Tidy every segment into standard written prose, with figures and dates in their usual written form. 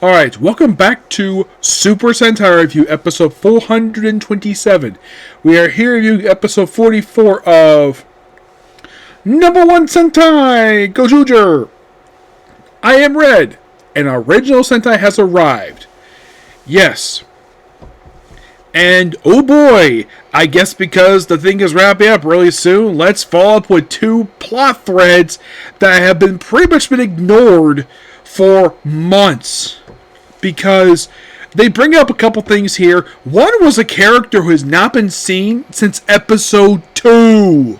Alright, welcome back to Super Sentai Review, episode 427. We are here reviewing episode 44 of Number 1 Sentai, Gozyuger. I am Red, and our original Sentai has arrived. Yes. And, oh boy, I guess because the thing is wrapping up really soon, let's follow up with two plot threads that have been pretty much been ignored for months. Because they bring up a couple things here. One was a character who has not been seen since episode 2.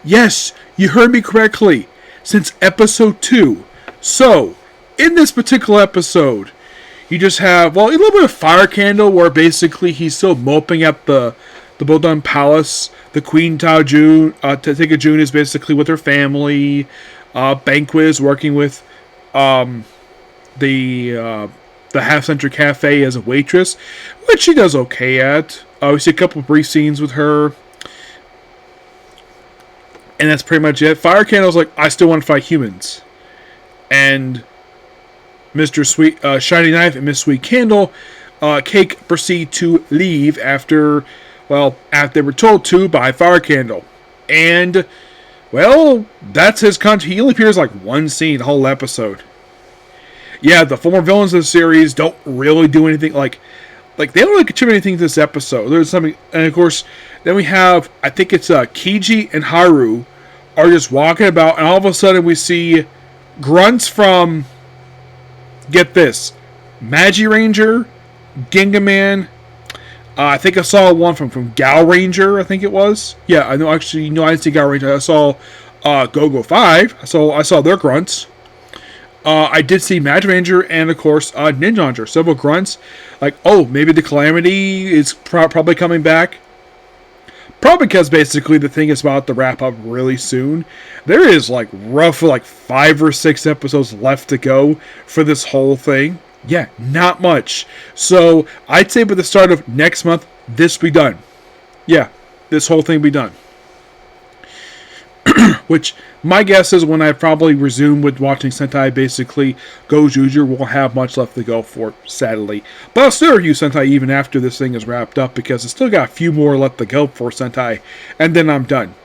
Yes, you heard me correctly. Since episode 2. So, in this particular episode, you just have, well, a little bit of Fire Candle where basically he's still moping at the Bodon Palace. The Queen Taika June is basically with her family. Banquet is working with the Half Century Cafe as a waitress, which she does okay at. We see a couple of brief scenes with her, and that's pretty much it. Fire Candle's like, I still want to fight humans, and Mr. Sweet Shiny Knife and Miss Sweet Candle Cake proceed to leave after they were told to by Fire Candle, and well, that's his content. He only appears like one scene the whole episode. Yeah, the former villains of the series don't really do anything like they don't really contribute anything to this episode. There's something, and of course, then we have, I think it's Kiji and Haru are just walking about, and all of a sudden we see grunts from, get this, Magi Ranger, Ginga Man. I think I saw one from Gal Ranger. I think it was. Yeah, I know. Actually, no, I didn't see Gal Ranger. I saw Go-Go 5. I saw their grunts. I did see Magi Ranger and, of course, Ninja Ranger. Several grunts. Like, oh, maybe the Calamity is probably coming back. Probably because, basically, the thing is about to wrap up really soon. There is, roughly, 5 or 6 episodes left to go for this whole thing. Yeah, not much. So, I'd say by the start of next month, this will be done. Yeah, this whole thing will be done. Which, my guess is when I probably resume with watching Sentai, basically, Gozyuger won't have much left to go for, sadly. But I'll still review Sentai even after this thing is wrapped up, because it's still got a few more left to go for Sentai, and then I'm done.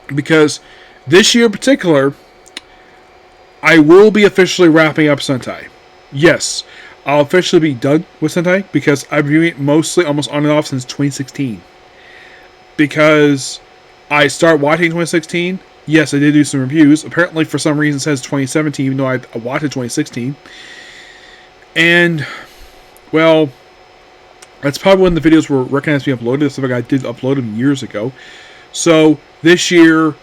Because this year in particular, I will be officially wrapping up Sentai. Yes, I'll officially be done with Sentai, because I've been doing it mostly almost on and off since 2016. Because I started watching 2016. Yes, I did do some reviews. Apparently, for some reason, it says 2017, even though I watched 2016. And, well, that's probably when the videos were recognized to be uploaded. It's like I did upload them years ago. So, this year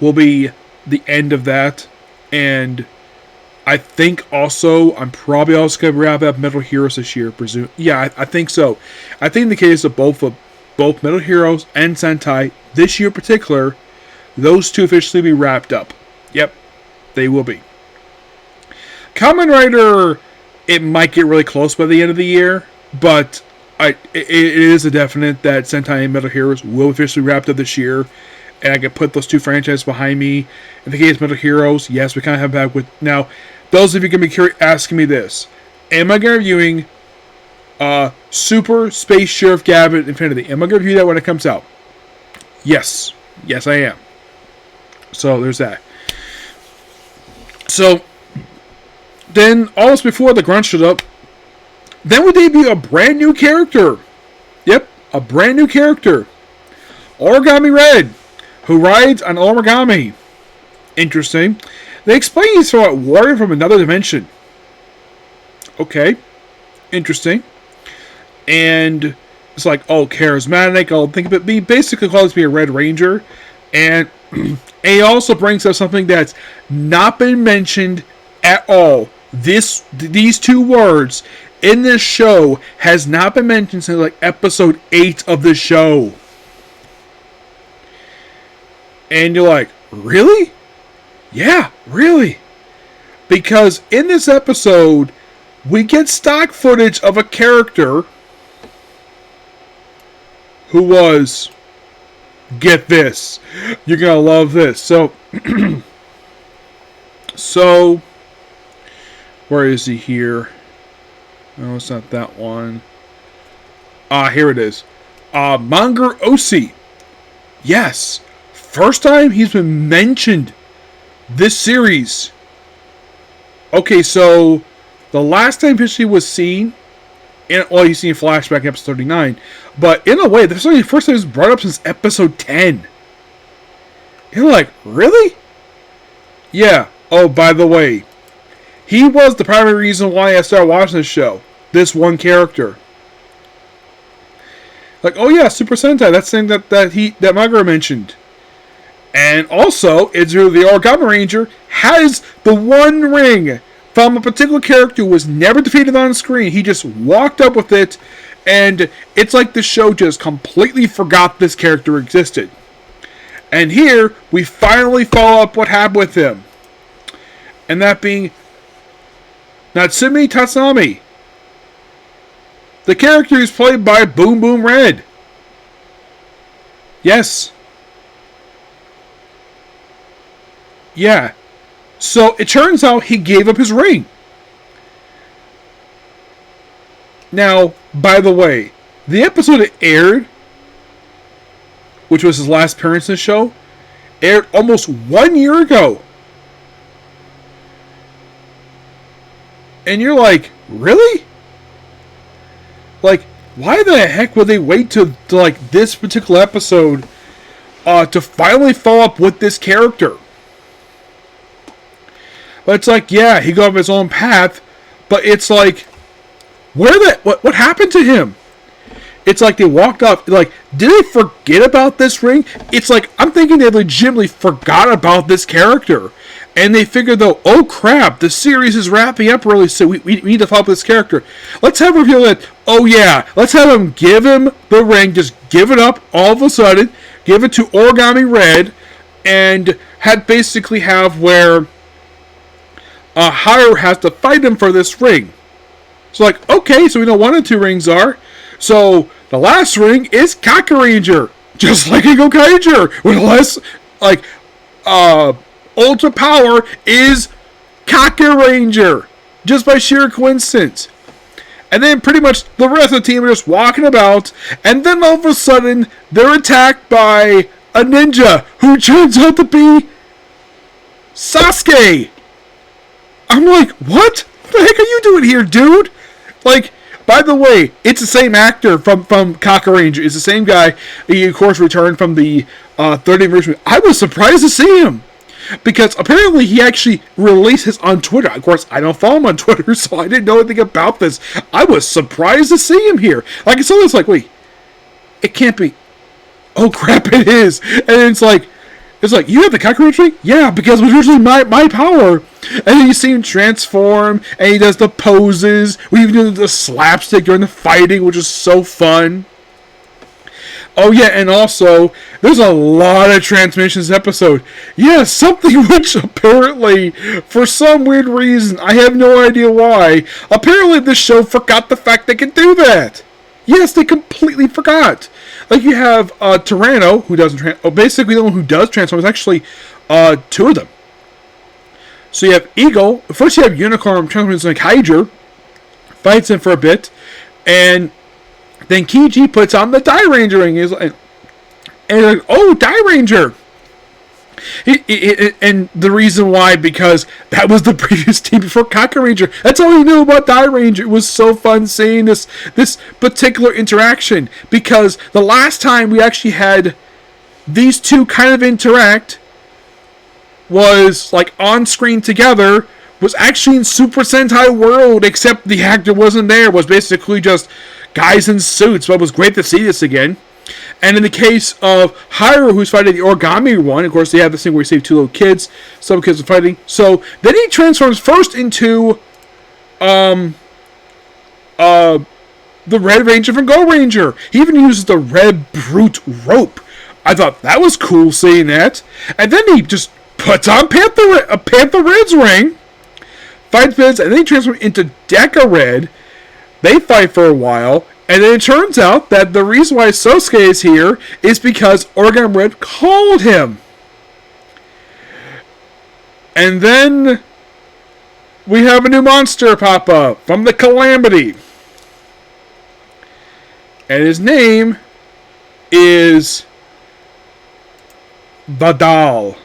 will be the end of that. And I think also, I'm probably also going to wrap up Metal Heroes this year, presume. Yeah, I think so. I think in the case of both Metal Heroes and Sentai, this year in particular, those two officially be wrapped up. Yep, they will be. Kamen Rider, it might get really close by the end of the year, but it is a definite that Sentai and Metal Heroes will officially wrapped up this year, and I can put those two franchises behind me. In the case of Metal Heroes, yes, we kind of have back with... Now, those of you going to be asking me this, am I going to be reviewing Super Space Sheriff Gambit Infinity? Am I going to review that when it comes out? Yes. Yes, I am. So, there's that. So, then, almost before the grunt showed up, then we debut a brand new character. Yep, a brand new character. Origami Red, who rides an origami. Interesting. They explain he's a warrior from another dimension. Okay. Interesting. And it's like, oh, charismatic. I'll think of it. He basically calls me a Red Ranger. And he also brings up something that's not been mentioned at all. These two words in this show has not been mentioned since episode 8 of the show. And you're like, really? Yeah, really. Because in this episode, we get stock footage of a character who was, get this, you're going to love this. So Where is he here? No, it's not that one. Here it is. Monger Osi. Yes. First time he's been mentioned this series. Okay, so the last time he was seen, you see in flashback episode 39, but in a way, this is only the first time he was brought up since episode 10. You're like, really? Yeah. Oh, by the way, he was the primary reason why I started watching this show. This one character. Like, oh yeah, Super Sentai, that's the thing that Magura mentioned. And also, Izuru the Origami Ranger has the one ring from a particular character who was never defeated on screen. He just walked up with it, and it's like the show just completely forgot this character existed. And here, we finally follow up what happened with him. And that being Natsumi Tatsunami. The character is played by Boom Boom Red. Yes. Yeah. So it turns out he gave up his ring. Now, by the way, the episode it aired, which was his last appearance in the show, aired almost 1 year ago. And you're like, really? Like, why the heck would they wait to like this particular episode to finally follow up with this character? But it's like, yeah, he got his own path, but it's like, what happened to him? It's like they walked off, like, did they forget about this ring? It's like, I'm thinking they legitimately forgot about this character. And they figured, though, oh crap, the series is wrapping up really soon. We need to follow up this character. Let's have him reveal that, oh yeah, let's have him give him the ring, just give it up all of a sudden, give it to Origami Red, and basically have where Haru has to fight him for this ring. So like, okay, so we know 1 and 2 rings are. So the last ring is Kaka Ranger, just like Ego Kaiger, with less like ultra power is Kaka Ranger, just by sheer coincidence. And then pretty much the rest of the team are just walking about, and then all of a sudden they're attacked by a ninja who turns out to be Sasuke. I'm like, what the heck are you doing here, dude? Like, by the way, it's the same actor from Kaka Ranger. It's the same guy. He, of course, returned from the third anniversary. I was surprised to see him. Because apparently he actually released this on Twitter. Of course, I don't follow him on Twitter, so I didn't know anything about this. I was surprised to see him here. Like, I saw this, like, wait, it can't be. Oh, crap, it is. And it's like, you have the Kaka Ranger ring? Yeah, because it was originally my power. And then you see him transform, and he does the poses. We even do the slapstick during the fighting, which is so fun. Oh yeah, and also, there's a lot of transmissions this episode. Yeah, something which apparently, for some weird reason, I have no idea why, apparently this show forgot the fact they can do that. Yes, they completely forgot. Like, you have Tyranno, who doesn't basically the one who does transform is actually 2 of them. So you have Eagle. First you have Unicorn transforms like Hydra, fights him for a bit, and then Kiji puts on the Die Ranger ring. And like, oh, Die Ranger! And the reason why, because that was the previous team before Kaka Ranger. That's all he knew about Die Ranger. It was so fun seeing this particular interaction, because the last time we actually had these two kind of interact was like on screen together, was actually in Super Sentai World, except the actor wasn't there. It was basically just guys in suits, but it was great to see this again. And in the case of Haru, who's fighting the Origami one, of course, they have this thing where you save 2 little kids. Some kids are fighting. So then he transforms first into the Red Ranger from Go Ranger. He even uses the Red Brute rope. I thought that was cool seeing that. And then he just puts on Panther Red's ring, fights Biz, and then he transforms into Deca Red. They fight for a while. And then it turns out that the reason why Sosuke is here is because Origami Red called him. And then we have a new monster pop up from the Calamity. And his name is Vadal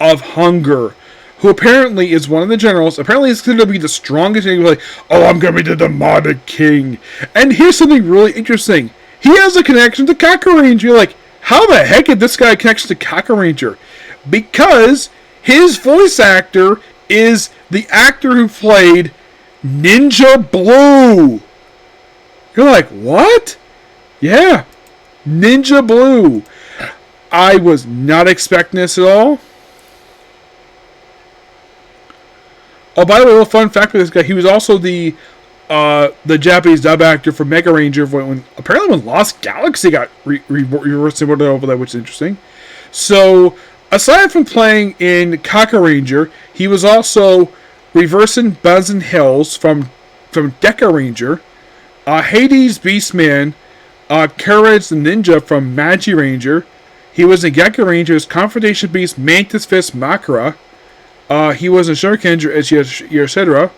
of Hunger, who apparently is one of the generals. Apparently he's going to be the strongest. And he's like, oh, I'm going to be the demonic king. And here's something really interesting. He has a connection to Kakaranger. You're like, how the heck did this guy connect to Kakaranger? Because his voice actor is the actor who played Ninja Blue. You're like, what? Yeah, Ninja Blue. I was not expecting this at all. Oh, by the way, a little fun fact with this guy, he was also the Japanese dub actor for Mega Ranger when Lost Galaxy got reversed over there, which is interesting. So, aside from playing in Kakaranger, he was also reversing Buzz and Hills from Deca Ranger, Hades Beastman, Courage the Ninja from Magi Ranger. He was in Gekka Ranger's Confrontation Beast Mantis Fist Makara. He was in Shuriken as Yoshidra.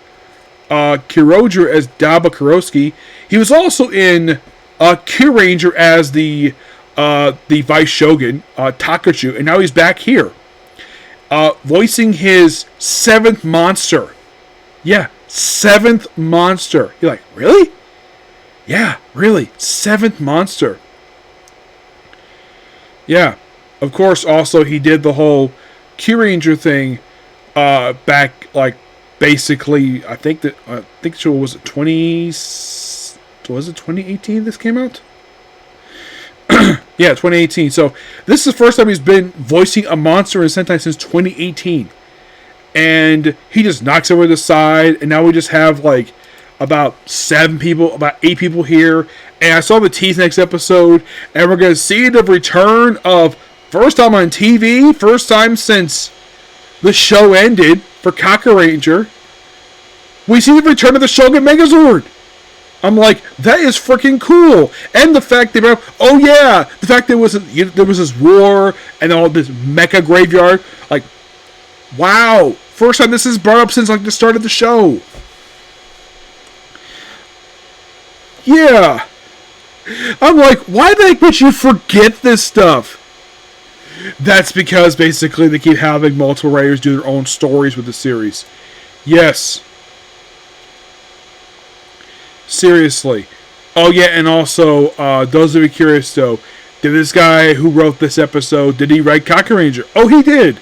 Kiroger as Daba Kuroski. He was also in Kyuranger as the Vice Shogun, Takachu, and now he's back here. Voicing his 7th monster. Yeah, 7th monster. You're like, really? Yeah, really. 7th monster. Yeah. Of course, also, he did the whole Kyuranger thing back, like, basically, I think so was it 2018 this came out? Yeah, 2018. So, this is the first time he's been voicing a monster in Sentai since 2018. And he just knocks over the side, and now we just have, like, about 8 people here. And I saw the tease next episode, and we're going to see the return of, first time on TV, first time since the show ended for Kakaranger, we see the return of the Shogun Megazord. I'm like, that is freaking cool. And the fact that, the fact there was this war and all this mecha graveyard. Like, wow. First time this is brought up since, like, the start of the show. Yeah. I'm like, why the heck would you forget this stuff? That's because, basically, they keep having multiple writers do their own stories with the series. Yes. Seriously. Oh, yeah, and also, those of you curious, though, did this guy who wrote this episode, did he write Kakaranger? Oh, he did!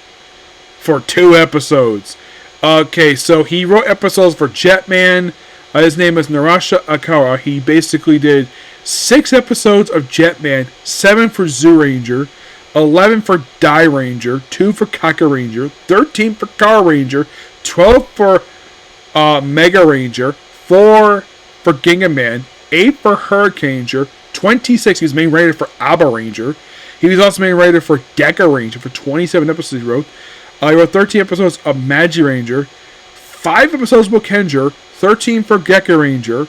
For 2 episodes. Okay, so he wrote episodes for Jetman. His name is Narasha Akara. He basically did 6 episodes of Jetman, 7 for Zoo Ranger, 11 for Die Ranger, 2 for Kakaranger, 13 for Car Ranger, 12 for Mega Ranger, 4 for Ginga Man, 8 for Hurricane Ranger, 26 he was main writer for Abba Ranger. He was also main writer for Deca Ranger for 27 episodes he wrote. He wrote 13 episodes of Magi Ranger, 5 episodes of Bokenger, 13 for Gekka Ranger,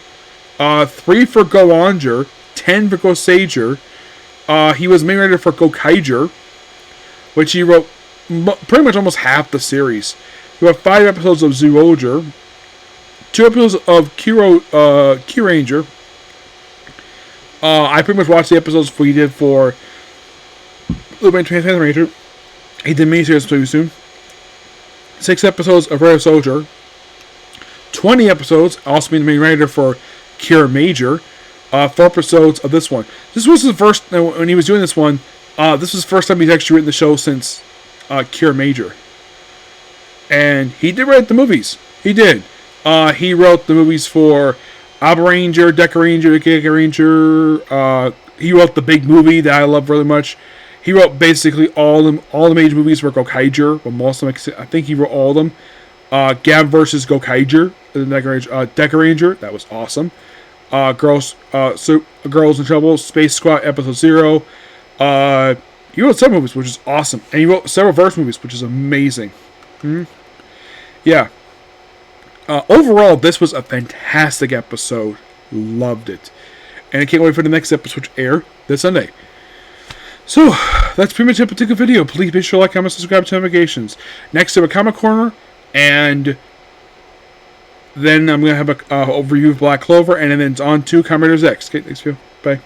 3 for Goanger, 10 for Gosager. He was main writer for Gokaiger, which he wrote pretty much almost half the series. He wrote 5 episodes of Zooger, 2 episodes of Kyuranger. I pretty much watched the episodes he did for Lumen Transcendent Ranger. He did miniseries pretty soon. 6 episodes of Rare Soldier. 20 episodes, also being the main writer for Cure Major. 4 episodes of this one. This was the first, when he was doing this one, this was the first time he's actually written the show since Cure Major. And he did write the movies. He did. He wrote the movies for Abba Ranger, Deca Ranger, Gekka Ranger. He wrote the big movie that I love really much. He wrote basically all the major movies for Gokaiger. Well, most of them, I think he wrote all of them. Gab versus Gokaiger, Deca Ranger, that was awesome. Girls in Trouble, Space Squad Episode 0. He wrote some movies, which is awesome. And he wrote several verse movies, which is amazing. Yeah. Overall, this was a fantastic episode. Loved it. And I can't wait for the next episode to air this Sunday. So, that's pretty much it for the particular video. Please be sure to like, comment, subscribe to notifications. Next to a Comic Corner, and then I'm going to have a overview of Black Clover, and then it's on to Kamen Rider X. Okay, thanks, you. Bye.